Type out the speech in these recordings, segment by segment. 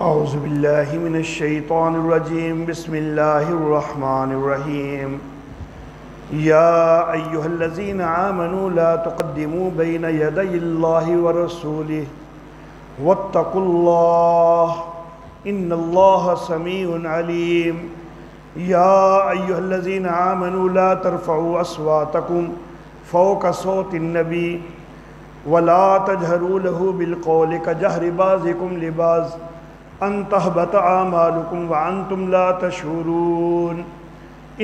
اعوذ باللہ من الشیطان الرجیم بسم اللہ الرحمن الرحیم یا ایہا الذین آمنوا لا تقدموا بین یدی اللہ ورسولہ واتقوا اللہ ان اللہ سمیع علیم یا ایہا الذین آمنوا لا ترفعوا اصواتکم فوق صوت النبی ولا تجہروا له بالقول کجہر بعضکم لبعض ان تحبط اعمالکم وانتم لا تشعرون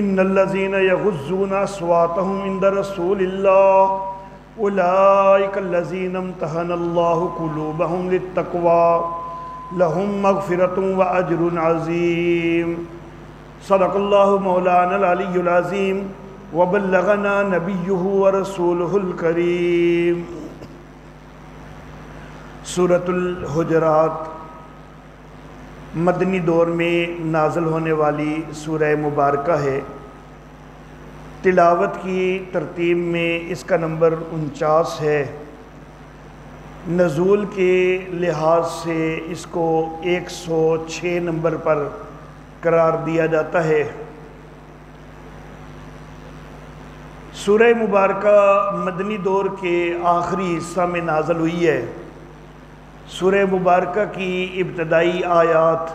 ان الذین یغضون اصواتهم عند رسول اللہ اولئک الذین امتحن اللہ قلوبهم للتقوی لهم مغفرۃ واجر عظیم صدق اللہ مولانا العلی العظیم وبلغنا نبیہ ورسولہ الکریم۔ سورۃ الحجرات مدنی دور میں نازل ہونے والی سورہ مبارکہ ہے۔ تلاوت کی ترتیب میں اس کا نمبر 49 ہے۔ نزول کے لحاظ سے اس کو 106 نمبر پر قرار دیا جاتا ہے۔ سورہ مبارکہ مدنی دور کے آخری حصہ میں نازل ہوئی ہے۔ سورہ مبارکہ کی ابتدائی آیات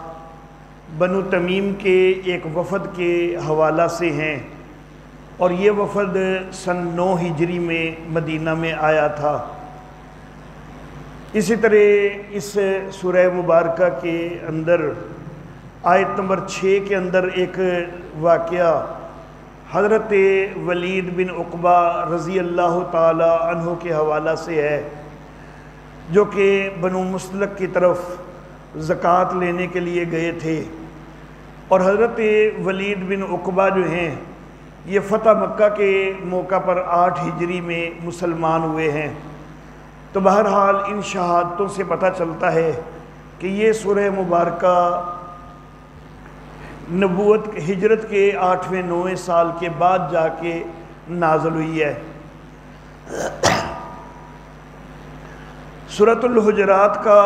بنو تمیم کے ایک وفد کے حوالہ سے ہیں، اور یہ وفد سن 9 ہجری میں مدینہ میں آیا تھا۔ اسی طرح اس سورہ مبارکہ کے اندر آیت نمبر 6 کے اندر ایک واقعہ حضرت ولید بن عقبہ رضی اللہ تعالی عنہ کے حوالہ سے ہے، جو کہ بنو مستلق کی طرف زکوٰۃ لینے کے لیے گئے تھے، اور حضرت ولید بن عقبہ جو ہیں یہ فتح مکہ کے موقع پر 8 ہجری میں مسلمان ہوئے ہیں۔ تو بہرحال ان شہادتوں سے پتہ چلتا ہے کہ یہ سورہ مبارکہ نبوت ہجرت کے 8ویں 9ویں سال کے بعد جا کے نازل ہوئی ہے۔ سورۃ الحجرات کا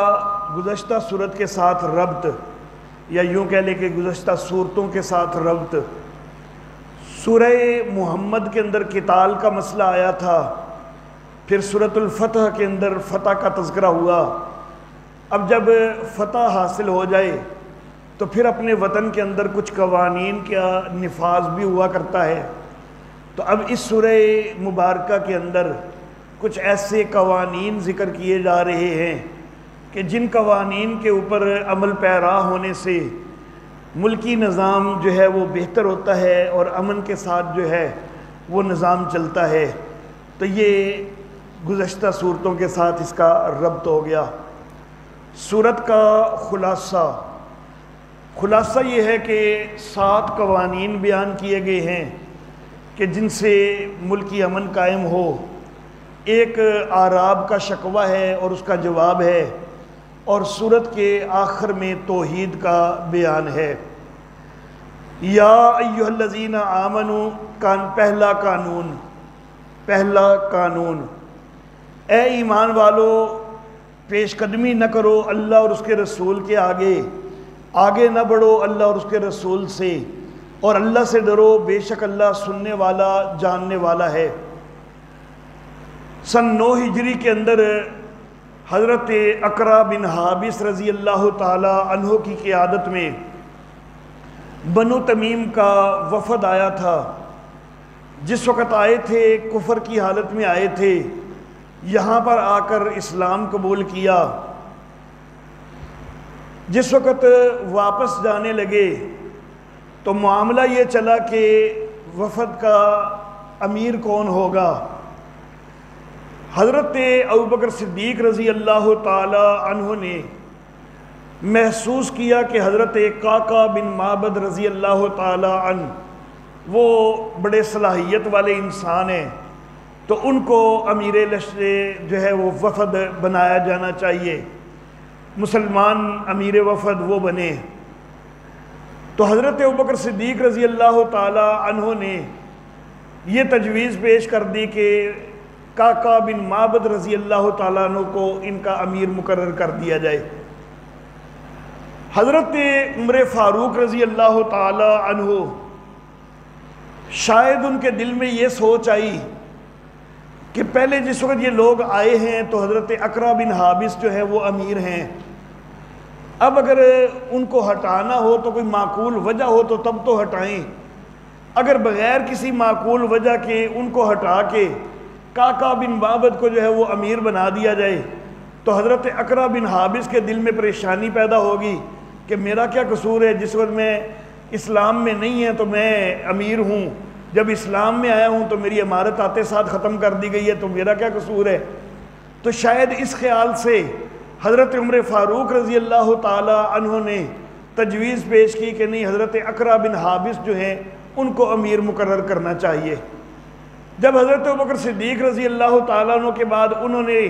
گزشتہ سورت کے ساتھ ربط، یا یوں کہہ لیں کہ گزشتہ سورتوں کے ساتھ ربط، سورہ محمد کے اندر قتال کا مسئلہ آیا تھا، پھر سورۃ الفتح کے اندر فتح کا تذکرہ ہوا۔ اب جب فتح حاصل ہو جائے تو پھر اپنے وطن کے اندر کچھ قوانین کا نفاذ بھی ہوا کرتا ہے۔ تو اب اس سورہ مبارکہ کے اندر کچھ ایسے قوانین ذکر کیے جا رہے ہیں کہ جن قوانین کے اوپر عمل پیرا ہونے سے ملکی نظام جو ہے وہ بہتر ہوتا ہے، اور امن کے ساتھ جو ہے وہ نظام چلتا ہے۔ تو یہ گزشتہ صورتوں کے ساتھ اس کا ربط ہو گیا۔ سورت کا خلاصہ یہ ہے کہ 7 قوانین بیان کیے گئے ہیں کہ جن سے ملکی امن قائم ہو۔ ایک اعراب کا شکوہ ہے اور اس کا جواب ہے، اور سورت کے آخر میں توحید کا بیان ہے۔ یا ایھا الذین آمنوا پہلا قانون، اے ایمان والو پیش قدمی نہ کرو اللہ اور اس کے رسول کے آگے نہ بڑھو اللہ اور اس کے رسول سے، اور اللہ سے ڈرو، بے شک اللہ سننے والا جاننے والا ہے۔ سن 9 ہجری کے اندر حضرت اقرا بن حابس رضی اللہ تعالی عنہ کی قیادت میں بنو تمیم کا وفد آیا تھا۔ جس وقت آئے تھے کفر کی حالت میں آئے تھے، یہاں پر آ کر اسلام قبول کیا۔ جس وقت واپس جانے لگے تو معاملہ یہ چلا کہ وفد کا امیر کون ہوگا۔ حضرت ابوبکر صدیق رضی اللہ تعالی عنہ نے محسوس کیا کہ حضرت قعقاع بن معبد رضی اللہ تعالی عنہ وہ بڑے صلاحیت والے انسان ہیں، تو ان کو امیر لشکر جو ہے وہ وفد بنایا جانا چاہیے، مسلمان امیر وفد وہ بنے۔ تو حضرت ابوبکر صدیق رضی اللہ تعالی عنہ نے یہ تجویز پیش کر دی کہ قعقاع بن معبد رضی اللہ تعالیٰ عنہ کو ان کا امیر مقرر کر دیا جائے۔ حضرت عمر فاروق رضی اللہ تعالی عنہ شاید ان کے دل میں یہ سوچ آئی کہ پہلے جس وقت یہ لوگ آئے ہیں تو حضرت اقرا بن حابس جو ہے وہ امیر ہیں، اب اگر ان کو ہٹانا ہو تو کوئی معقول وجہ ہو تو تب تو ہٹائیں، اگر بغیر کسی معقول وجہ کے ان کو ہٹا کے قعقاع بن معبد کو جو ہے وہ امیر بنا دیا جائے تو حضرت اقرا بن حابس کے دل میں پریشانی پیدا ہوگی کہ میرا کیا قصور ہے، جس وقت میں اسلام میں نہیں ہے تو میں امیر ہوں، جب اسلام میں آیا ہوں تو میری امارت آتے ساتھ ختم کر دی گئی ہے تو میرا کیا قصور ہے۔ تو شاید اس خیال سے حضرت عمر فاروق رضی اللہ تعالی عنہ نے تجویز پیش کی کہ نہیں، حضرت اقرا بن حابس جو ہیں ان کو امیر مقرر کرنا چاہیے۔ جب حضرت ابوبکر صدیق رضی اللہ تعالیٰ عنہ کے بعد انہوں نے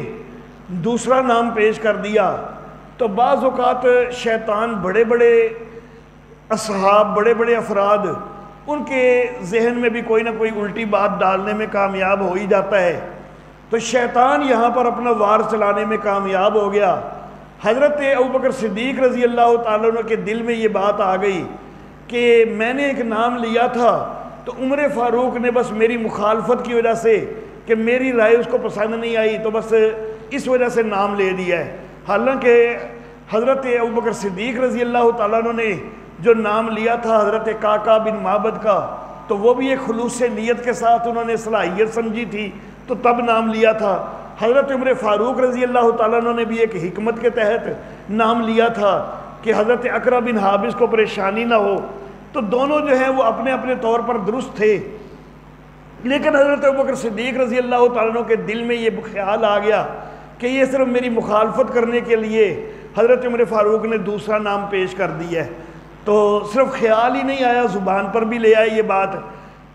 دوسرا نام پیش کر دیا تو بعض اوقات شیطان بڑے بڑے اصحاب، بڑے بڑے افراد، ان کے ذہن میں بھی کوئی نہ کوئی الٹی بات ڈالنے میں کامیاب ہو ہی جاتا ہے، تو شیطان یہاں پر اپنا وار چلانے میں کامیاب ہو گیا۔ حضرت ابوبکر صدیق رضی اللہ تعالیٰ عنہ کے دل میں یہ بات آ گئی کہ میں نے ایک نام لیا تھا تو عمر فاروق نے بس میری مخالفت کی وجہ سے کہ میری رائے اس کو پسند نہیں آئی تو بس اس وجہ سے نام لے دیا ہے، حالانکہ حضرت ابوبکر صدیق رضی اللہ تعالیٰ عنہ نے جو نام لیا تھا حضرت قعقاع بن معبد کا تو وہ بھی ایک خلوص نیت کے ساتھ انہوں نے صلاحیت سمجھی تھی تو تب نام لیا تھا۔ حضرت عمر فاروق رضی اللہ تعالیٰ عنہ نے بھی ایک حکمت کے تحت نام لیا تھا کہ حضرت اقرا بن حابس کو پریشانی نہ ہو، تو دونوں جو ہیں وہ اپنے اپنے طور پر درست تھے، لیکن حضرت ابوبکر صدیق رضی اللہ تعالیٰ عنہ کے دل میں یہ خیال آ گیا کہ یہ صرف میری مخالفت کرنے کے لیے حضرت عمر فاروق نے دوسرا نام پیش کر دیا ہے، تو صرف خیال ہی نہیں آیا، زبان پر بھی لے آئے یہ بات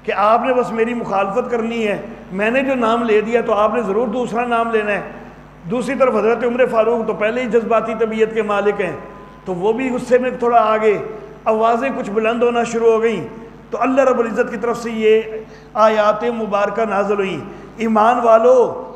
کہ آپ نے بس میری مخالفت کرنی ہے، میں نے جو نام لے دیا تو آپ نے ضرور دوسرا نام لینا ہے۔ دوسری طرف حضرت عمر فاروق تو پہلے ہی جذباتی طبیعت کے مالک ہیں تو وہ بھی غصے میں تھوڑا آگے، آوازیں کچھ بلند ہونا شروع ہو گئیں، تو اللہ رب العزت کی طرف سے یہ آیات مبارکہ نازل ہوئیں، ایمان والو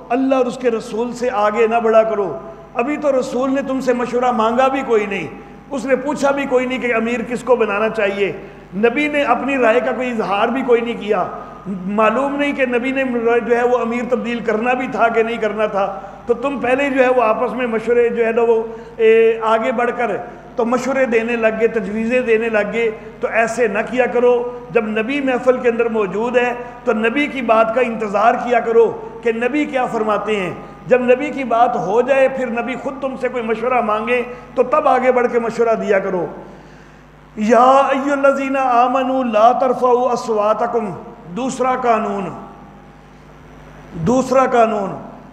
اللہ اور اس کے رسول سے آگے نہ بڑھا کرو۔ ابھی تو رسول نے تم سے مشورہ مانگا بھی کوئی نہیں، اس نے پوچھا بھی کوئی نہیں کہ امیر کس کو بنانا چاہیے، نبی نے اپنی رائے کا کوئی اظہار بھی کوئی نہیں کیا، معلوم نہیں کہ نبی نے جو ہے وہ امیر تبدیل کرنا بھی تھا کہ نہیں کرنا تھا، تو تم پہلے جو ہے وہ آپس میں مشورے جو ہے نا وہ آگے بڑھ کر تو مشورے دینے لگ گئے، تجویزیں دینے لگ گئے، تو ایسے نہ کیا کرو۔ جب نبی محفل کے اندر موجود ہے تو نبی کی بات کا انتظار کیا کرو کہ نبی کیا فرماتے ہیں، جب نبی کی بات ہو جائے پھر نبی خود تم سے کوئی مشورہ مانگے تو تب آگے بڑھ کے مشورہ دیا کرو۔ یا ایھا الذین آمنوا لا ترفعوا اصواتکم، دوسرا قانون،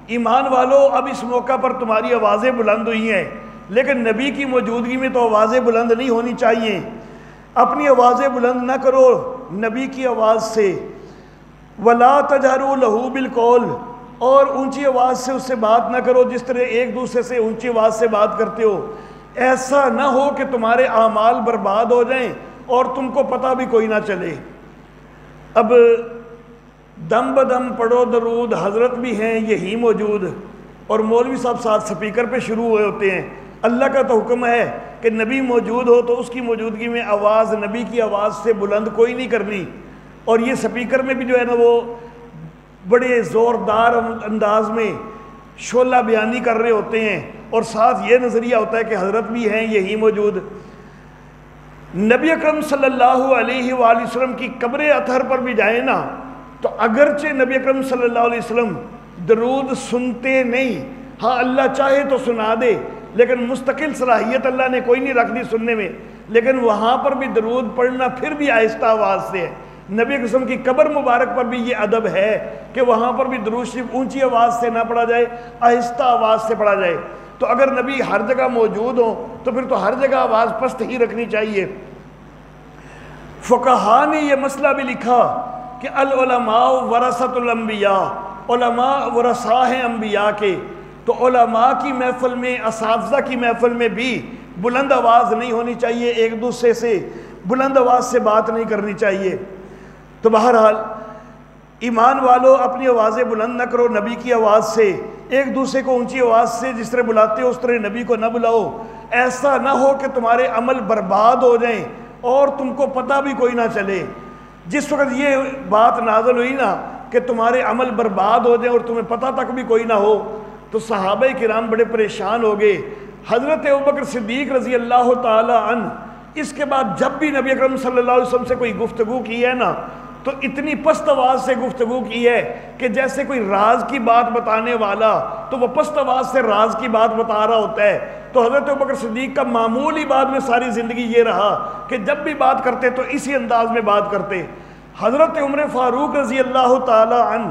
ایمان والو اب اس موقع پر تمہاری آوازیں بلند ہوئی ہیں، لیکن نبی کی موجودگی میں تو آوازیں بلند نہیں ہونی چاہیے، اپنی آوازیں بلند نہ کرو نبی کی آواز سے، وَلَا تَجْهَرُوا لَهُ بِالْقَوْلِ، اور اونچی آواز سے اس سے بات نہ کرو جس طرح ایک دوسرے سے اونچی آواز سے بات کرتے ہو، ایسا نہ ہو کہ تمہارے اعمال برباد ہو جائیں اور تم کو پتہ بھی کوئی نہ چلے۔ اب دم بدم پڑھو درود، حضرت بھی ہیں یہی موجود اور مولوی صاحب ساتھ سپیکر پہ شروع ہوئے ہوتے ہیں، اللہ کا تو حکم ہے کہ نبی موجود ہو تو اس کی موجودگی میں آواز نبی کی آواز سے بلند کوئی نہیں کرنی، اور یہ سپیکر میں بھی جو ہے نا وہ بڑے زوردار انداز میں شعلہ بیانی کر رہے ہوتے ہیں، اور ساتھ یہ نظریہ ہوتا ہے کہ حضرت بھی ہیں یہی موجود۔ نبی اکرم صلی اللہ علیہ وآلہ وسلم کی قبر اطہر پر بھی جائیں نا تو اگرچہ نبی اکرم صلی اللہ علیہ وسلم درود سنتے نہیں، ہاں اللہ چاہے تو سنا دے، لیکن مستقل صلاحیت اللہ نے کوئی نہیں رکھ دی سننے میں، لیکن وہاں پر بھی درود پڑھنا پھر بھی آہستہ آواز سے ہے۔ نبی قسم کی قبر مبارک پر بھی یہ ادب ہے کہ وہاں پر بھی درود شریف اونچی آواز سے نہ پڑھا جائے، آہستہ آواز سے پڑھا جائے۔ تو اگر نبی ہر جگہ موجود ہوں تو پھر تو ہر جگہ آواز پست ہی رکھنی چاہیے۔ فقہا نے یہ مسئلہ بھی لکھا کہ العلماء ورثۃ الانبیاء، علماء ورثاء ہیں انبیاء کے، تو علماء کی محفل میں، اساتذہ کی محفل میں بھی بلند آواز نہیں ہونی چاہیے، ایک دوسرے سے بلند آواز سے بات نہیں کرنی چاہیے۔ تو بہرحال ایمان والو اپنی آوازیں بلند نہ کرو نبی کی آواز سے، ایک دوسرے کو اونچی آواز سے جس طرح بلاتے ہو اس طرح نبی کو نہ بلاؤ، ایسا نہ ہو کہ تمہارے عمل برباد ہو جائیں اور تم کو پتہ بھی کوئی نہ چلے۔ جس وقت یہ بات نازل ہوئی نا کہ تمہارے عمل برباد ہو جائیں اور تمہیں پتہ تک بھی کوئی نہ ہو، تو صحابہ کرام بڑے پریشان ہو گئے۔ حضرت ابوبکر صدیق رضی اللہ تعالی عنہ اس کے بعد جب بھی نبی اکرم صلی اللہ علیہ وسلم سے کوئی گفتگو کی ہے نا تو اتنی پست آواز سے گفتگو کی ہے کہ جیسے کوئی راز کی بات بتانے والا تو وہ پست آواز سے راز کی بات بتا رہا ہوتا ہے۔ تو حضرت ابوبکر صدیق کا معمولی بات میں ساری زندگی یہ رہا کہ جب بھی بات کرتے تو اسی انداز میں بات کرتے۔ حضرت عمر فاروق رضی اللہ تعالی عنہ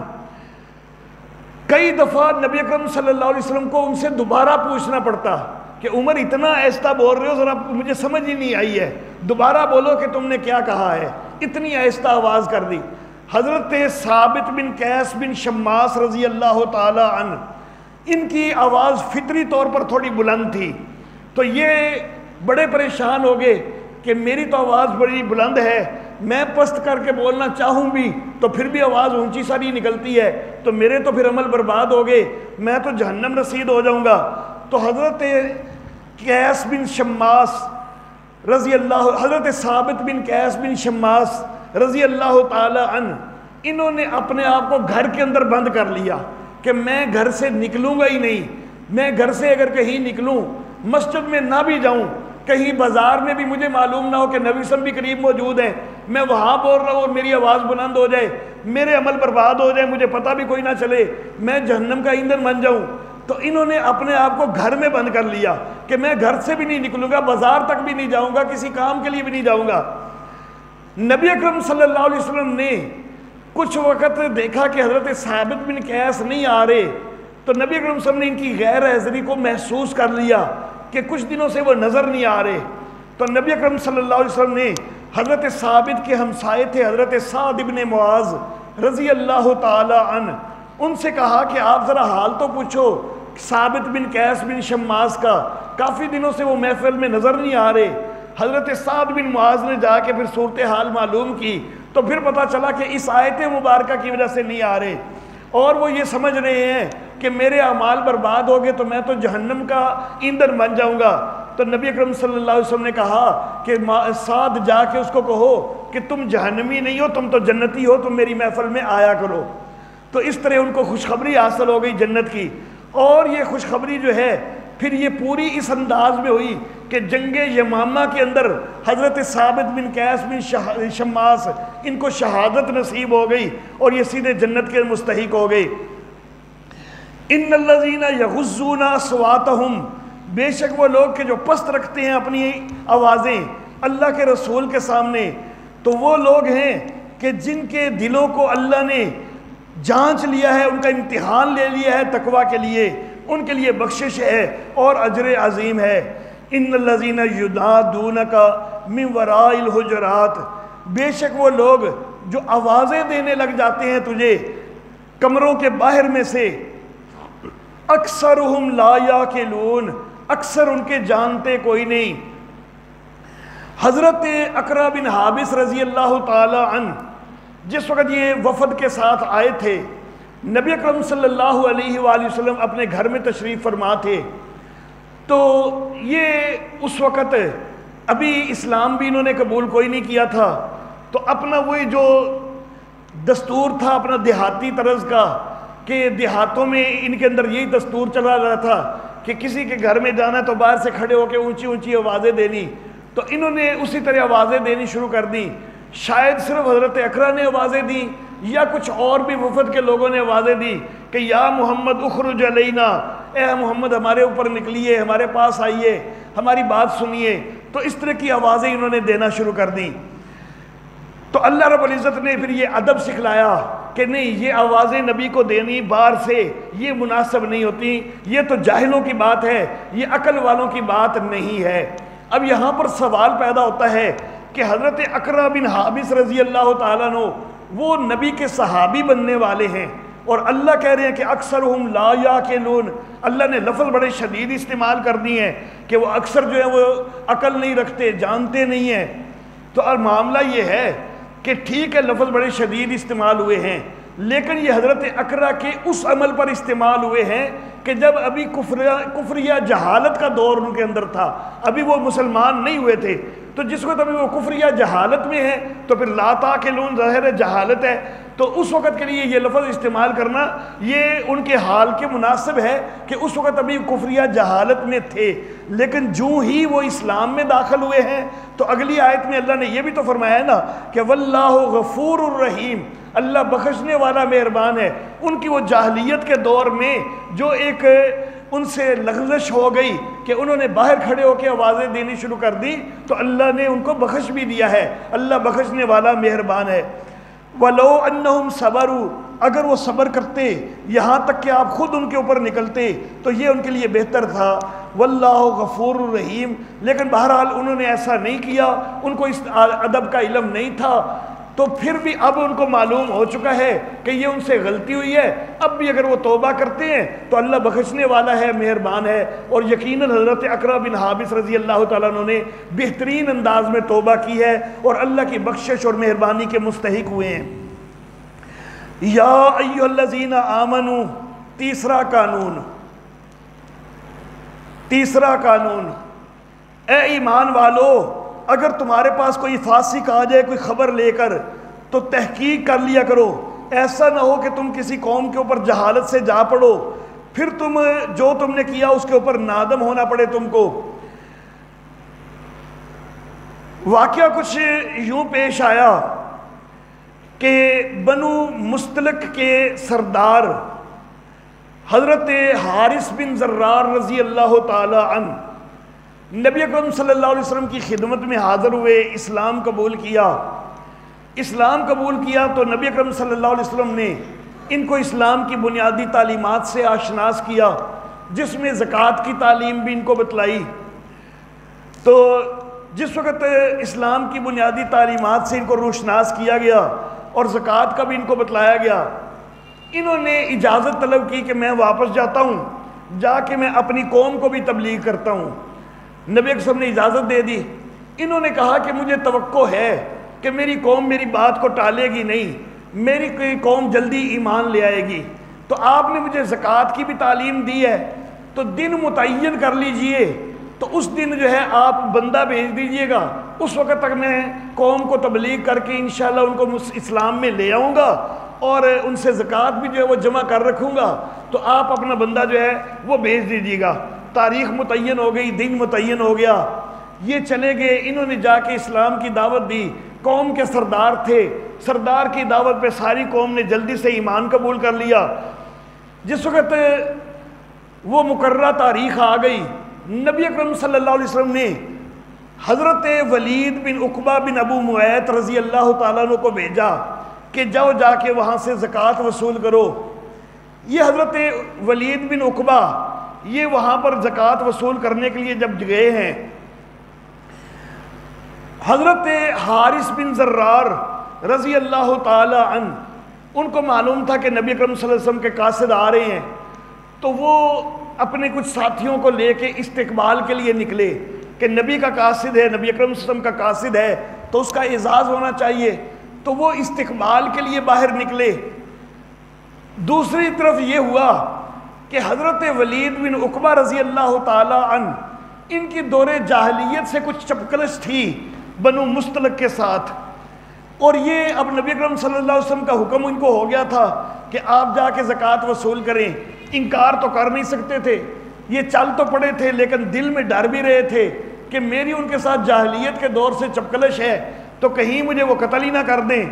کئی دفعہ نبی اکرم صلی اللہ علیہ وسلم کو ان سے دوبارہ پوچھنا پڑتا کہ عمر اتنا آہستہ بول رہے ہو، ذرا مجھے سمجھ ہی نہیں آئی ہے، دوبارہ بولو کہ تم نے کیا کہا ہے، اتنی آہستہ آواز کر دی۔ حضرت ثابت بن قیس بن شماس رضی اللہ تعالی عنہ ان کی آواز فطری طور پر تھوڑی بلند تھی، تو یہ بڑے پریشان ہو گئے کہ میری تو آواز بڑی بلند ہے، میں پست کر کے بولنا چاہوں بھی تو پھر بھی آواز اونچی ساری نکلتی ہے، تو میرے تو پھر عمل برباد ہو گئے، میں تو جہنم رسید ہو جاؤں گا۔ تو حضرت قیس بن شماس رضی اللہ حضرت ثابت بن قیس بن شماس رضی اللہ تعالی عنہ انہوں نے اپنے آپ کو گھر کے اندر بند کر لیا کہ میں گھر سے نکلوں گا ہی نہیں، میں گھر سے اگر کہیں نکلوں، مسجد میں نہ بھی جاؤں، کہیں بازار میں بھی مجھے معلوم نہ ہو کہ نبی صلی بھی قریب موجود ہیں، میں وہاں بول رہا ہوں اور میری آواز بلند ہو جائے، میرے عمل برباد ہو جائے، مجھے پتہ بھی کوئی نہ چلے، میں جہنم کا ایندھن بن جاؤں۔ تو انہوں نے اپنے آپ کو گھر میں بند کر لیا کہ میں گھر سے بھی نہیں نکلوں گا، بازار تک بھی نہیں جاؤں گا، کسی کام کے لیے بھی نہیں جاؤں گا۔ نبی اکرم صلی اللہ علیہ وسلم نے کچھ وقت دیکھا کہ حضرت ثابت بن قیس نہیں آ رہے، تو نبی اکرم صلی اللہ علیہ وسلم نے ان کی غیر حاضری کو محسوس کر لیا کہ کچھ دنوں سے وہ نظر نہیں آ رہے۔ تو نبی اکرم صلی اللہ علیہ وسلم نے حضرت ثابت کے ہمسائے تھے حضرت سعد بن معاذ رضی اللہ تعالی عنہ، ان سے کہا کہ آپ ذرا حال تو پوچھو ثابت بن قیس بن شماس کا، کافی دنوں سے وہ محفل میں نظر نہیں آ رہے۔ حضرت سعد بن معاذ نے جا کے پھر صورتحال معلوم کی تو پھر پتہ چلا کہ اس آیت مبارکہ کی وجہ سے نہیں آ رہے، اور وہ یہ سمجھ رہے ہیں کہ میرے اعمال برباد ہو گئے تو میں تو جہنم کا ایندھن بن جاؤں گا۔ تو نبی اکرم صلی اللہ علیہ وسلم نے کہا کہ سعد جا کے اس کو کہو کہ تم جہنمی نہیں ہو، تم تو جنتی ہو، تم میری محفل میں آیا کرو۔ تو اس طرح ان کو خوشخبری حاصل ہو گئی جنت کی، اور یہ خوشخبری جو ہے پھر یہ پوری اس انداز میں ہوئی کہ جنگ یمامہ کے اندر حضرت ثابت بن قیس بن شماس ان کو شہادت نصیب ہو گئی اور یہ سیدھے جنت کے مستحق ہو گئے۔ ان الذین یغضون اصواتہم، بے شک وہ لوگ کہ جو پست رکھتے ہیں اپنی آوازیں اللہ کے رسول کے سامنے، تو وہ لوگ ہیں کہ جن کے دلوں کو اللہ نے جانچ لیا ہے، ان کا امتحان لے لیا ہے تقویٰ کے لیے، ان کے لیے بخشش ہے اور اجر عظیم ہے۔ ان الذین ینادونک من وراء الحجرات، بے شک وہ لوگ جو آوازیں دینے لگ جاتے ہیں تجھے کمروں کے باہر میں سے، اکثرہم لا یعقلون، اکثر ان کے جانتے کوئی نہیں۔ حضرت اقرا بن حابس رضی اللہ تعالی عنہ جس وقت یہ وفد کے ساتھ آئے تھے، نبی اکرم صلی اللہ علیہ وآلہ وسلم اپنے گھر میں تشریف فرما تھے، تو یہ اس وقت ابھی اسلام بھی انہوں نے قبول کوئی نہیں کیا تھا، تو اپنا وہی جو دستور تھا اپنا دیہاتی طرز کا، کہ دیہاتوں میں ان کے اندر یہی دستور چلا رہا تھا کہ کسی کے گھر میں جانا تو باہر سے کھڑے ہو کے اونچی اونچی آوازیں دینی، تو انہوں نے اسی طرح آوازیں دینی شروع کر دی۔ شاید صرف حضرت اقرا نے آوازیں دی یا کچھ اور بھی وفد کے لوگوں نے آوازیں دی کہ یا محمد اخرج علینا، اے محمد ہمارے اوپر نکلیے، ہمارے پاس آئیے، ہماری بات سنیے، تو اس طرح کی آوازیں انہوں نے دینا شروع کر دیں۔ تو اللہ رب العزت نے پھر یہ ادب سکھلایا کہ نہیں، یہ آوازیں نبی کو دینی باہر سے یہ مناسب نہیں ہوتی، یہ تو جاہلوں کی بات ہے، یہ عقل والوں کی بات نہیں ہے۔ اب یہاں پر سوال پیدا ہوتا ہے کہ حضرت اقرا بن حابس رضی اللہ تعالیٰ عنہ وہ نبی کے صحابی بننے والے ہیں، اور اللہ کہہ رہے ہیں کہ اکثرہم لا یعقلون، اللہ نے لفظ بڑے شدید استعمال کر دی ہیں کہ وہ اکثر جو ہے وہ عقل نہیں رکھتے، جانتے نہیں ہیں۔ تو اب معاملہ یہ ہے کہ ٹھیک ہے لفظ بڑے شدید استعمال ہوئے ہیں، لیکن یہ حضرت اقرا کے اس عمل پر استعمال ہوئے ہیں کہ جب ابھی کفر یا جہالت کا دور ان کے اندر تھا، ابھی وہ مسلمان نہیں ہوئے تھے، تو جس وقت ابھی وہ کفر یا جہالت میں ہیں تو پھر لا تاکلون ظاہر جہالت ہے، تو اس وقت کے لیے یہ لفظ استعمال کرنا یہ ان کے حال کے مناسب ہے کہ اس وقت ابھی کفر یا جہالت میں تھے، لیکن جو ہی وہ اسلام میں داخل ہوئے ہیں تو اگلی آیت میں اللہ نے یہ بھی تو فرمایا ہے نا کہ واللہ غفور الرحیم، اللہ بخشنے والا مہربان ہے۔ ان کی وہ جاہلیت کے دور میں جو ایک ان سے لغزش ہو گئی کہ انہوں نے باہر کھڑے ہو کے آوازیں دینی شروع کر دی تو اللہ نے ان کو بخش بھی دیا ہے، اللہ بخشنے والا مہربان ہے۔ وَلَوْ أَنَّهُمْ صَبَرُوا، اگر وہ صبر کرتے یہاں تک کہ آپ خود ان کے اوپر نکلتے تو یہ ان کے لیے بہتر تھا۔ وَاللَّهُ غَفُورٌ الرحیم، لیکن بہرحال انہوں نے ایسا نہیں کیا، ان کو اس ادب کا علم نہیں تھا، تو پھر بھی اب ان کو معلوم ہو چکا ہے کہ یہ ان سے غلطی ہوئی ہے، اب بھی اگر وہ توبہ کرتے ہیں تو اللہ بخشنے والا ہے، مہربان ہے۔ اور یقیناً حضرت اقرا بن حابس رضی اللہ تعالیٰ عنہ نے بہترین انداز میں توبہ کی ہے اور اللہ کی بخشش اور مہربانی کے مستحق ہوئے ہیں۔ یا ایھا الذین آمنوا، تیسرا قانون، اے ایمان والو، اگر تمہارے پاس کوئی فاسق آ جائے کوئی خبر لے کر تو تحقیق کر لیا کرو، ایسا نہ ہو کہ تم کسی قوم کے اوپر جہالت سے جا پڑو، پھر جو تم نے کیا اس کے اوپر نادم ہونا پڑے تم کو۔ واقعہ کچھ یوں پیش آیا کہ بنو مستلق کے سردار حضرت حارث بن زرار رضی اللہ تعالی عنہ نبی اکرم صلی اللہ علیہ وسلم کی خدمت میں حاضر ہوئے، اسلام قبول کیا تو نبی اکرم صلی اللہ علیہ وسلم نے ان کو اسلام کی بنیادی تعلیمات سے آشناس کیا، جس میں زکوٰۃ کی تعلیم بھی ان کو بتلائی۔ تو جس وقت اسلام کی بنیادی تعلیمات سے ان کو روشناس کیا گیا اور زکوٰۃ کا بھی ان کو بتلایا گیا، انہوں نے اجازت طلب کی کہ میں واپس جاتا ہوں، جا کے میں اپنی قوم کو بھی تبلیغ کرتا ہوں۔ نبی اکرم نے اجازت دے دی۔ انہوں نے کہا کہ مجھے توقع ہے کہ میری قوم میری بات کو ٹالے گی نہیں، میری کوئی قوم جلدی ایمان لے آئے گی، تو آپ نے مجھے زکوٰۃ کی بھی تعلیم دی ہے، تو دن متعین کر لیجئے، تو اس دن جو ہے آپ بندہ بھیج دیجئے گا، اس وقت تک میں قوم کو تبلیغ کر کے انشاءاللہ ان کو اسلام میں لے آؤں گا اور ان سے زکوٰۃ بھی جو ہے وہ جمع کر رکھوں گا، تو آپ اپنا بندہ جو ہے وہ بھیج دیجئے گا۔ تاریخ متعین ہو گئی، دن متعین ہو گیا، یہ چلے گئے، انہوں نے جا کے اسلام کی دعوت دی۔ قوم کے سردار تھے، سردار کی دعوت پہ ساری قوم نے جلدی سے ایمان قبول کر لیا۔ جس وقت وہ مقررہ تاریخ آ گئی، نبی اکرم صلی اللہ علیہ وسلم نے حضرت ولید بن عقبہ بن ابو معیط رضی اللہ تعالیٰ عنہ کو بھیجا کہ جاؤ جا کے وہاں سے زکوٰۃ وصول کرو۔ یہ حضرت ولید بن عقبہ یہ وہاں پر زکوٰۃ وصول کرنے کے لیے جب گئے ہیں، حضرت حارث بن زرار رضی اللہ تعالی عنہ ان کو معلوم تھا کہ نبی اکرم صلی اللہ علیہ وسلم کے قاصد آ رہے ہیں، تو وہ اپنے کچھ ساتھیوں کو لے کے استقبال کے لیے نکلے کہ نبی کا قاصد ہے، نبی اکرم صلی اللہ علیہ وسلم کا قاصد ہے تو اس کا اعزاز ہونا چاہیے، تو وہ استقبال کے لیے باہر نکلے۔ دوسری طرف یہ ہوا کہ حضرت ولید بن عقبہ رضی اللہ تعالی عنہ ان کی دور جاہلیت سے کچھ چپکلش تھی بنو مستلق کے ساتھ، اور یہ اب نبی اکرم صلی اللہ علیہ وسلم کا حکم ان کو ہو گیا تھا کہ آپ جا کے زکوٰۃ وصول کریں۔ انکار تو کر نہیں سکتے تھے، یہ چل تو پڑے تھے لیکن دل میں ڈر بھی رہے تھے کہ میری ان کے ساتھ جاہلیت کے دور سے چپکلش ہے تو کہیں مجھے وہ قتل ہی نہ کر دیں،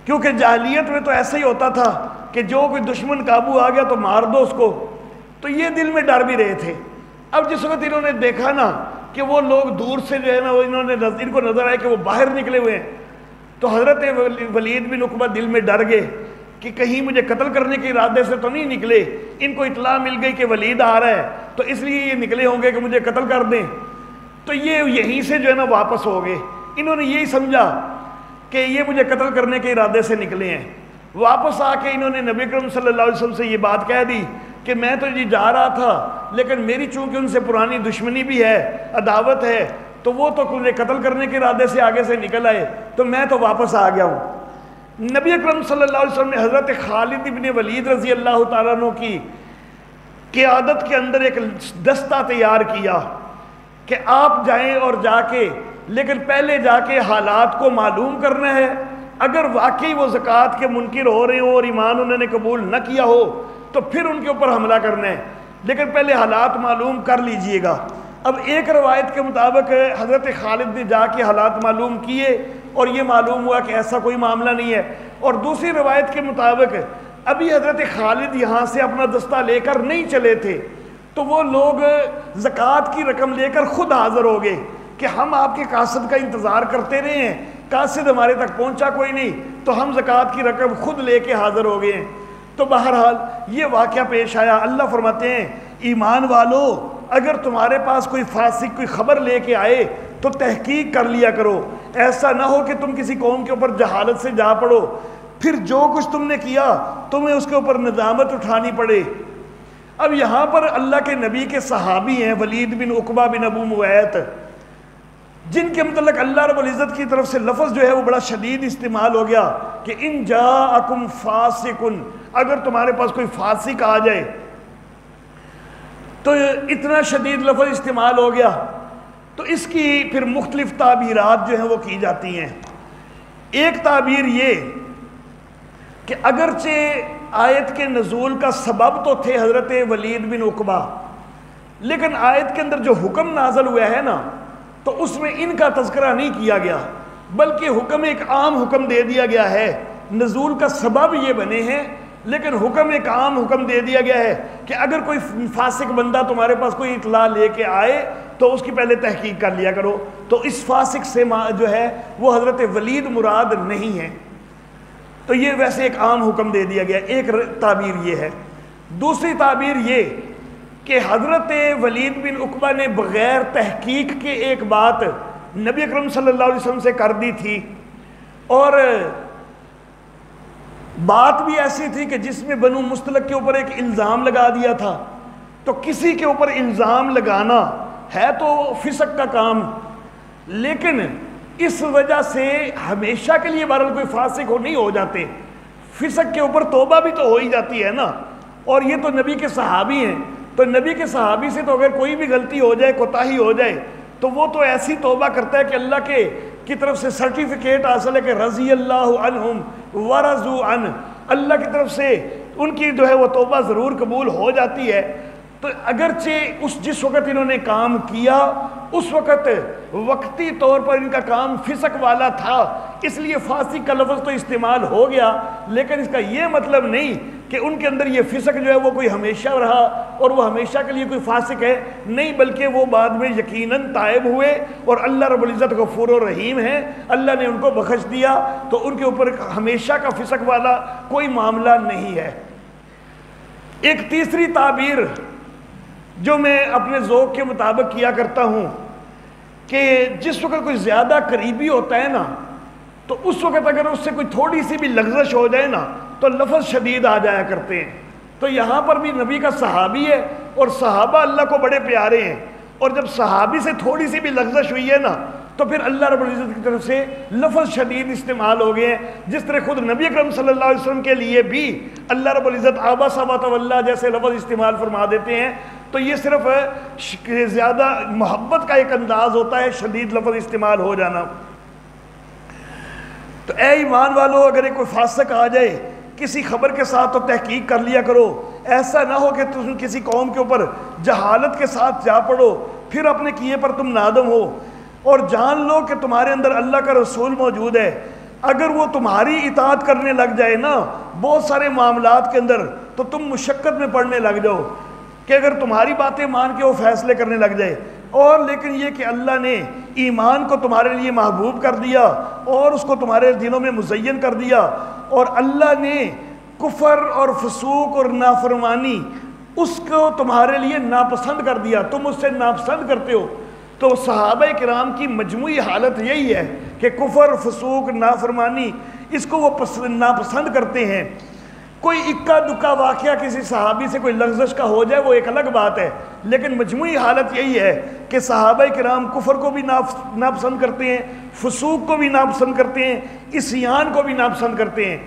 کیونکہ جاہلیت میں تو ایسا ہی ہوتا تھا کہ جو کوئی دشمن قابو آ گیا تو مار دو اس کو، تو یہ دل میں ڈر بھی رہے تھے۔ اب جس وقت انہوں نے دیکھا نا کہ وہ لوگ دور سے جو ہے نا ان کو نظر آئے کہ وہ باہر نکلے ہوئے ہیں، تو حضرت ولید بن عقبہ دل میں ڈر گئے کہ کہیں مجھے قتل کرنے کے ارادے سے تو نہیں نکلے، ان کو اطلاع مل گئی کہ ولید آ رہا ہے تو اس لیے یہ نکلے ہوں گے کہ مجھے قتل کر دیں، تو یہ یہیں سے جو ہے نا واپس ہو گئے۔ انہوں نے یہی سمجھا کہ یہ مجھے قتل کرنے کے ارادے سے نکلے ہیں۔ واپس آ کے انہوں نے نبی اکرم صلی اللہ علیہ وسلم سے یہ بات کہہ دی کہ میں تو جی جا رہا تھا لیکن میری چونکہ ان سے پرانی دشمنی بھی ہے، عداوت ہے، تو وہ تو مجھے قتل کرنے کے ارادے سے آگے سے نکل آئے تو میں تو واپس آ گیا ہوں۔ نبی اکرم صلی اللہ علیہ وسلم نے حضرت خالد بن ولید رضی اللہ تعالیٰ عنہ کی قیادت کے اندر ایک دستہ تیار کیا کہ آپ جائیں اور جا کے، لیکن پہلے جا کے حالات کو معلوم کرنا ہے. اگر واقعی وہ زکوٰۃ کے منکر ہو رہے ہوں اور ایمان انہوں نے قبول نہ کیا ہو تو پھر ان کے اوپر حملہ کرنا ہے، لیکن پہلے حالات معلوم کر لیجئے گا. اب ایک روایت کے مطابق حضرت خالد نے جا کے حالات معلوم کیے اور یہ معلوم ہوا کہ ایسا کوئی معاملہ نہیں ہے. اور دوسری روایت کے مطابق ابھی حضرت خالد یہاں سے اپنا دستہ لے کر نہیں چلے تھے تو وہ لوگ زکوٰۃ کی رقم لے کر خود حاضر ہو گئے کہ ہم آپ کے قاصد کا انتظار کرتے رہے ہیں، قاصد ہمارے تک پہنچا کوئی نہیں، تو ہم زکوٰۃ کی رقم خود لے کے حاضر ہو گئے ہیں. تو بہرحال یہ واقعہ پیش آیا. اللہ فرماتے ہیں ایمان والو اگر تمہارے پاس کوئی فاسق کوئی خبر لے کے آئے تو تحقیق کر لیا کرو. ایسا نہ ہو کہ تم کسی قوم کے اوپر جہالت سے جا پڑو، پھر جو کچھ تم نے کیا تمہیں اس کے اوپر ندامت اٹھانی پڑے. اب یہاں پر اللہ کے نبی کے صحابی ہیں ولید بن عقبہ بن ابو معیط، جن کے متعلق اللہ رب العزت کی طرف سے لفظ جو ہے وہ بڑا شدید استعمال ہو گیا کہ ان جاءکم فاسق، اگر تمہارے پاس کوئی فاسق آ جائے، تو اتنا شدید لفظ استعمال ہو گیا. تو اس کی پھر مختلف تعبیرات جو ہیں وہ کی جاتی ہیں. ایک تعبیر یہ کہ اگرچہ آیت کے نزول کا سبب تو تھے حضرت ولید بن عقبہ، لیکن آیت کے اندر جو حکم نازل ہوا ہے نا تو اس میں ان کا تذکرہ نہیں کیا گیا، بلکہ حکم ایک عام حکم دے دیا گیا ہے. نزول کا سبب یہ بنے ہیں لیکن حکم ایک عام حکم دے دیا گیا ہے کہ اگر کوئی فاسق بندہ تمہارے پاس کوئی اطلاع لے کے آئے تو اس کی پہلے تحقیق کر لیا کرو. تو اس فاسق سے جو ہے وہ حضرت ولید مراد نہیں ہے. تو یہ ویسے ایک عام حکم دے دیا گیا. ایک تعبیر یہ ہے. دوسری تعبیر یہ کہ حضرت ولید بن عقبہ نے بغیر تحقیق کے ایک بات نبی اکرم صلی اللہ علیہ وسلم سے کر دی تھی، اور بات بھی ایسی تھی کہ جس میں بنو مستلق کے اوپر ایک الزام لگا دیا تھا. تو کسی کے اوپر الزام لگانا ہے تو فسق کا کام، لیکن اس وجہ سے ہمیشہ کے لیے بہرحال کوئی فاسق نہیں ہو جاتے. فسق کے اوپر توبہ بھی تو ہو ہی جاتی ہے نا. اور یہ تو نبی کے صحابی ہیں، تو نبی کے صحابی سے تو اگر کوئی بھی غلطی ہو جائے، کوتاہی ہو جائے، تو وہ تو ایسی توبہ کرتا ہے کہ اللہ کی طرف سے سرٹیفکیٹ حاصل ہے کہ رضی اللہ عنہم ورضوا عنہ، اللہ کی طرف سے ان کی جو ہے وہ توبہ ضرور قبول ہو جاتی ہے. تو اگرچہ جس وقت انہوں نے کام کیا اس وقت وقتی طور پر ان کا کام فسق والا تھا، اس لیے فاسق کا لفظ تو استعمال ہو گیا، لیکن اس کا یہ مطلب نہیں کہ ان کے اندر یہ فسق جو ہے وہ کوئی ہمیشہ رہا اور وہ ہمیشہ کے لیے کوئی فاسق ہے. نہیں، بلکہ وہ بعد میں یقیناً تائب ہوئے اور اللہ رب العزت غفور و رحیم ہیں، اللہ نے ان کو بخش دیا، تو ان کے اوپر ہمیشہ کا فسق والا کوئی معاملہ نہیں ہے. ایک تیسری تعبیر جو میں اپنے ذوق کے مطابق کیا کرتا ہوں کہ جس وقت کوئی زیادہ قریبی ہوتا ہے نا تو اس وقت اگر اس سے کوئی تھوڑی سی بھی لغزش ہو جائے نا تو لفظ شدید آ جایا کرتے ہیں. تو یہاں پر بھی نبی کا صحابی ہے اور صحابہ اللہ کو بڑے پیارے ہیں، اور جب صحابی سے تھوڑی سی بھی لغزش ہوئی ہے نا تو پھر اللہ رب العزت کی طرف سے لفظ شدید استعمال ہو گئے ہیں. جس طرح خود نبی اکرم صلی اللہ علیہ وسلم کے لیے بھی اللہ رب العزت عبس وتولی جیسے لفظ استعمال فرما دیتے ہیں. تو یہ صرف زیادہ محبت کا ایک انداز ہوتا ہے شدید لفظ استعمال ہو جانا. تو اے ایمان والو اگر کوئی فاسق آ جائے کسی خبر کے ساتھ تو تحقیق کر لیا کرو. ایسا نہ ہو کہ تم کسی قوم کے اوپر جہالت کے ساتھ جا پڑو پھر اپنے کیے پر تم نادم ہو. اور جان لو کہ تمہارے اندر اللہ کا رسول موجود ہے. اگر وہ تمہاری اطاعت کرنے لگ جائے نا بہت سارے معاملات کے اندر تو تم مشقت میں پڑنے لگ جاؤ کہ اگر تمہاری باتیں مان کے وہ فیصلے کرنے لگ جائے. اور لیکن یہ کہ اللہ نے ایمان کو تمہارے لیے محبوب کر دیا اور اس کو تمہارے دلوں میں مزین کر دیا، اور اللہ نے کفر اور فسوق اور نافرمانی اس کو تمہارے لیے ناپسند کر دیا، تم اس سے ناپسند کرتے ہو. تو صحابہ کرام کی مجموعی حالت یہی ہے کہ کفر، فسوق، نافرمانی اس کو وہ ناپسند کرتے ہیں. کوئی اکا دکا واقعہ کسی صحابی سے کوئی لغزش کا ہو جائے وہ ایک الگ بات ہے، لیکن مجموعی حالت یہی ہے کہ صحابہ کرام کفر کو بھی ناپسند کرتے ہیں، فسوق کو بھی ناپسند کرتے ہیں، عصیان کو بھی ناپسند کرتے ہیں۔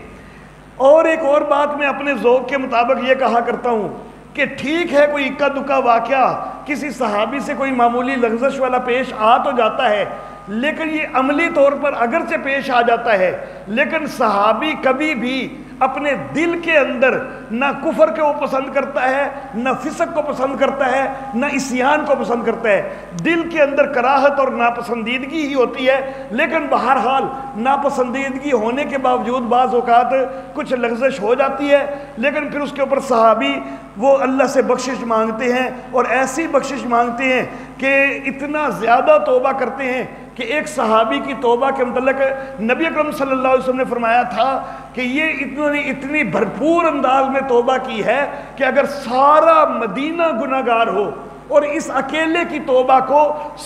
اور ایک اور بات میں اپنے ذوق کے مطابق یہ کہا کرتا ہوں کہ ٹھیک ہے کوئی اکا دکا واقعہ کسی صحابی سے کوئی معمولی لغزش والا پیش آ تو جاتا ہے، لیکن یہ عملی طور پر اگرچہ پیش آ جاتا ہے، لیکن صحابی کبھی بھی اپنے دل کے اندر نہ کفر کو پسند کرتا ہے، نہ فسق کو پسند کرتا ہے، نہ عصیان کو پسند کرتا ہے۔ دل کے اندر کراہت اور ناپسندیدگی ہی ہوتی ہے، لیکن بہرحال ناپسندیدگی ہونے کے باوجود بعض اوقات کچھ لغزش ہو جاتی ہے، لیکن پھر اس کے اوپر صحابی وہ اللہ سے بخشش مانگتے ہیں، اور ایسی بخشش مانگتے ہیں کہ اتنا زیادہ توبہ کرتے ہیں کہ ایک صحابی کی توبہ کے متعلق نبی اکرم صلی اللہ علیہ وسلم نے فرمایا تھا کہ یہ اتنی بھرپور انداز میں توبہ کی ہے کہ اگر سارا مدینہ گناہگار ہو اور اس اکیلے کی توبہ کو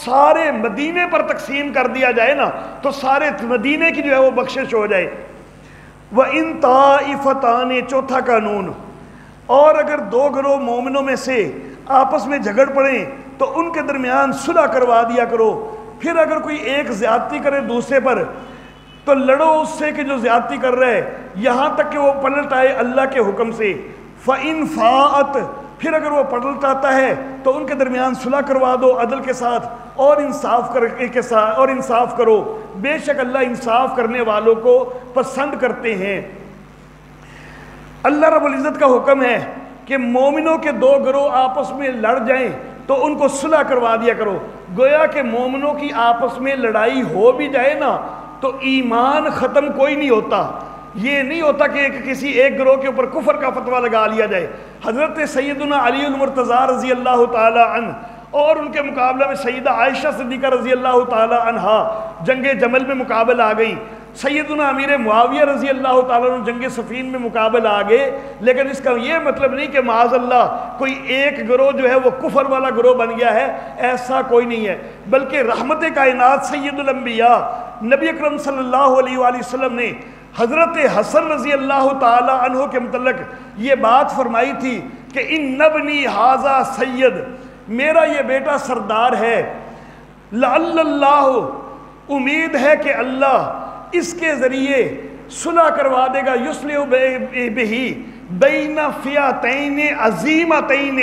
سارے مدینے پر تقسیم کر دیا جائے نا تو سارے مدینے کی جو ہے وہ بخشش ہو جائے۔ وَإِن طَائِفَتَانِ چوتھا قانون، اور اگر دو گروہ مومنوں میں سے آپس میں جھگڑ پڑیں تو ان کے درمیان صلح کروا دیا کرو۔ پھر اگر کوئی ایک زیادتی کرے دوسرے پر تو لڑو اس سے کہ جو زیادتی کر رہا ہے، یہاں تک کہ وہ پلٹ آئے اللہ کے حکم سے۔ فَإِن فَاءَتْ پھر اگر وہ پلٹ آتا ہے تو ان کے درمیان صلح کروا دو عدل کے ساتھ اور انصاف کرو، بے شک اللہ انصاف کرنے والوں کو پسند کرتے ہیں۔ اللہ رب العزت کا حکم ہے کہ مومنوں کے دو گروہ آپس میں لڑ جائیں تو ان کو صلح کروا دیا کرو۔ گویا کہ مومنوں کی آپس میں لڑائی ہو بھی جائے نا تو ایمان ختم کوئی نہیں ہوتا۔ یہ نہیں ہوتا کہ کسی ایک گروہ کے اوپر کفر کا فتویٰ لگا لیا جائے۔ حضرت سیدنا علی المرتضیٰ رضی اللہ تعالی عنہ اور ان کے مقابلہ میں سیدہ عائشہ صدیقہ رضی اللہ تعالی عنہا جنگ جمل میں مقابل آ گئی۔ سیدنا امیر معاویہ رضی اللہ تعالیٰ عنہ جنگ صفین میں مقابل آ گئے، لیکن اس کا یہ مطلب نہیں کہ معاذ اللہ کوئی ایک گروہ جو ہے وہ کفر والا گروہ بن گیا ہے، ایسا کوئی نہیں ہے، بلکہ رحمت کائنات سید الانبیاء نبی اکرم صلی اللہ علیہ وآلہ وسلم نے حضرت حسن رضی اللہ تعالی عنہ کے متعلق یہ بات فرمائی تھی کہ ان ابنی ھذا سید، میرا یہ بیٹا سردار ہے، لعل اللہ، امید ہے کہ اللہ اس کے ذریعے صلح کروا دے گا، یصلح بہ بین فئتین عظیمتین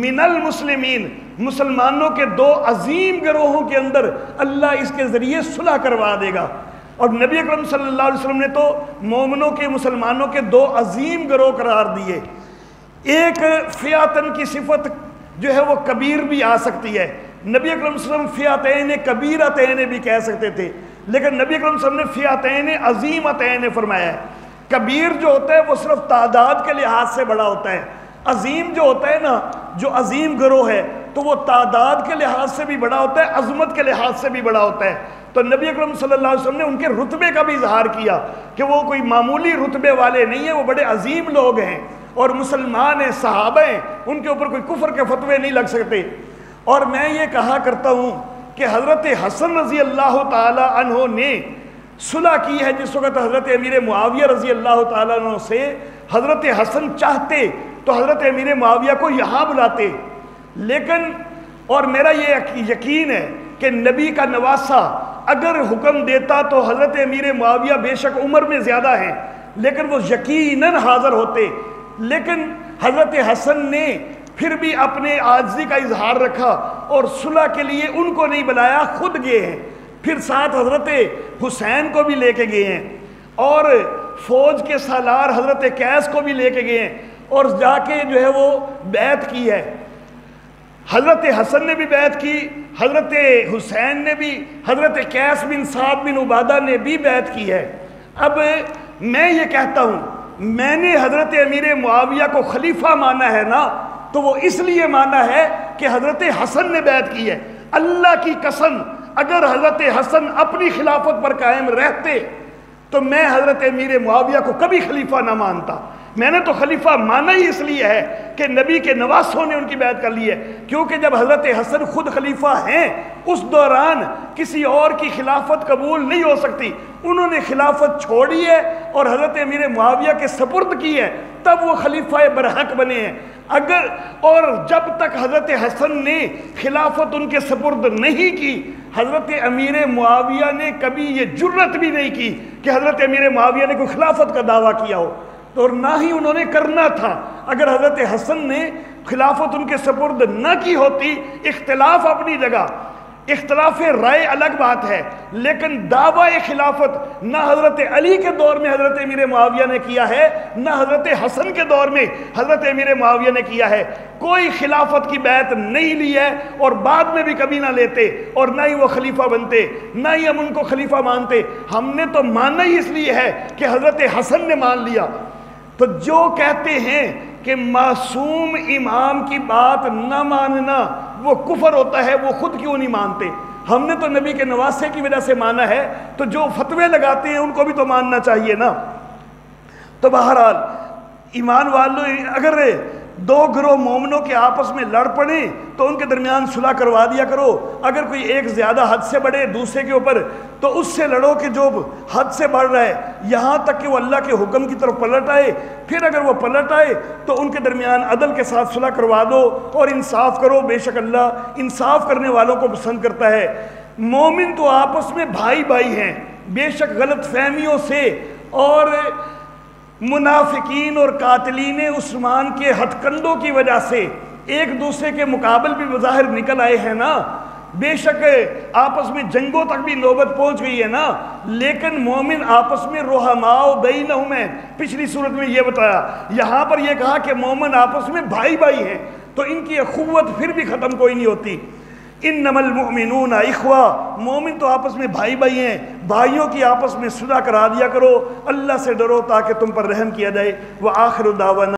من المسلمین، مسلمانوں کے دو عظیم گروہوں کے اندر اللہ اس کے ذریعے صلح کروا دے گا۔ اور نبی اکرم صلی اللہ علیہ وسلم نے تو مومنوں کے مسلمانوں کے دو عظیم گروہ قرار دیے۔ ایک فئتن کی صفت جو ہے وہ کبیر بھی آ سکتی ہے، نبی اکرم صلی اللہ علیہ وسلم فئتین کبیرتین بھی کہہ سکتے تھے، لیکن نبی اکرم صلی اللہ علیہ وسلم نے فئتین عظیمتین فرمایا ہے۔ کبیر جو ہوتا ہے وہ صرف تعداد کے لحاظ سے بڑا ہوتا ہے، عظیم جو ہوتا ہے نا، جو عظیم گروہ ہے تو وہ تعداد کے لحاظ سے بھی بڑا ہوتا ہے، عظمت کے لحاظ سے بھی بڑا ہوتا ہے۔ تو نبی اکرم صلی اللہ علیہ وسلم نے ان کے رتبے کا بھی اظہار کیا کہ وہ کوئی معمولی رتبے والے نہیں ہیں، وہ بڑے عظیم لوگ ہیں اور مسلمان ہیں، صحابہ ہیں، ان کے اوپر کوئی کفر کے فتوے نہیں لگ سکتے۔ اور میں یہ کہا کرتا ہوں کہ حضرت حسن رضی اللہ تعالی عنہ نے صلح کی ہے جس وقت حضرت امیر معاویہ رضی اللہ تعالیٰ عنہ سے حضرت حسن چاہتے تو حضرت امیر معاویہ کو یہاں بلاتے، لیکن اور میرا یہ یقین ہے کہ نبی کا نواسہ اگر حکم دیتا تو حضرت امیر معاویہ بے شک عمر میں زیادہ ہیں لیکن وہ یقیناً حاضر ہوتے، لیکن حضرت حسن نے پھر بھی اپنے عاجزی کا اظہار رکھا اور صلح کے لیے ان کو نہیں بلایا، خود گئے ہیں، پھر ساتھ حضرت حسین کو بھی لے کے گئے ہیں اور فوج کے سالار حضرت قیس کو بھی لے کے گئے ہیں اور جا کے جو ہے وہ بیعت کی ہے۔ حضرت حسن نے بھی بیعت کی، حضرت حسین نے بھی، حضرت قیس بن سعد بن عبادہ نے بھی بیعت کی ہے۔ اب میں یہ کہتا ہوں میں نے حضرت امیر معاویہ کو خلیفہ مانا ہے نا تو وہ اس لیے مانا ہے کہ حضرت حسن نے بیعت کی ہے۔ اللہ کی قسم اگر حضرت حسن اپنی خلافت پر قائم رہتے تو میں حضرت امیر معاویہ کو کبھی خلیفہ نہ مانتا، میں نے تو خلیفہ مانا ہی اس لیے ہے کہ نبی کے نواسوں نے ان کی بیعت کر لی ہے، کیونکہ جب حضرت حسن خود خلیفہ ہیں اس دوران کسی اور کی خلافت قبول نہیں ہو سکتی، انہوں نے خلافت چھوڑی ہے اور حضرت امیر معاویہ کے سپرد کی ہے، تب وہ خلیفہ برحق بنے ہیں۔ اگر اور جب تک حضرت حسن نے خلافت ان کے سپرد نہیں کی، حضرت امیر معاویہ نے کبھی یہ جرت بھی نہیں کی کہ حضرت امیر معاویہ نے کوئی خلافت کا دعویٰ کیا ہو، تو اور نہ ہی انہوں نے کرنا تھا۔ اگر حضرت حسن نے خلافت ان کے سپرد نہ کی ہوتی، اختلاف اپنی جگہ، اختلاف رائے الگ بات ہے، لیکن دعویٰ خلافت نہ حضرت علی کے دور میں حضرت امیر معاویہ نے کیا ہے، نہ حضرت حسن کے دور میں حضرت امیر معاویہ نے کیا ہے۔ کوئی خلافت کی بیعت نہیں لی ہے اور بعد میں بھی کبھی نہ لیتے، اور نہ ہی وہ خلیفہ بنتے، نہ ہی ہم ان کو خلیفہ مانتے۔ ہم نے تو ماننا ہی اس لیے ہے کہ حضرت حسن نے مان لیا۔ تو جو کہتے ہیں کہ معصوم امام کی بات نہ ماننا وہ کفر ہوتا ہے، وہ خود کیوں نہیں مانتے؟ ہم نے تو نبی کے نواسے کی وجہ سے مانا ہے، تو جو فتوے لگاتے ہیں ان کو بھی تو ماننا چاہیے نا۔ تو بہرحال ایمان والوں، اگر دو گروہ مومنوں کے آپس میں لڑ پڑیں تو ان کے درمیان صلح کروا دیا کرو۔ اگر کوئی ایک زیادہ حد سے بڑھے دوسرے کے اوپر تو اس سے لڑو کہ جو حد سے بڑھ رہا ہے، یہاں تک کہ وہ اللہ کے حکم کی طرف پلٹ آئے۔ پھر اگر وہ پلٹ آئے تو ان کے درمیان عدل کے ساتھ صلح کروا دو اور انصاف کرو، بے شک اللہ انصاف کرنے والوں کو پسند کرتا ہے۔ مومن تو آپس میں بھائی بھائی ہیں، بے شک غلط فہمیوں سے اور منافقین اور قاتلین عثمان کے ہتھ کنڈوں کی وجہ سے ایک دوسرے کے مقابل بھی بظاہر نکل آئے ہیں نا، بے شک آپس میں جنگوں تک بھی نوبت پہنچ گئی ہے نا، لیکن مومن آپس میں رحماء بینہم ہیں۔ پچھلی صورت میں یہ بتایا، یہاں پر یہ کہا کہ مومن آپس میں بھائی بھائی ہیں، تو ان کی اخوت پھر بھی ختم کوئی نہیں ہوتی۔ انما المؤمنون اخوہ، مومن تو آپس میں بھائی بھائی ہیں، بھائیوں کی آپس میں صلح کرا دیا کرو، اللہ سے ڈرو تاکہ تم پر رحم کیا جائے۔ وآخر دعوانا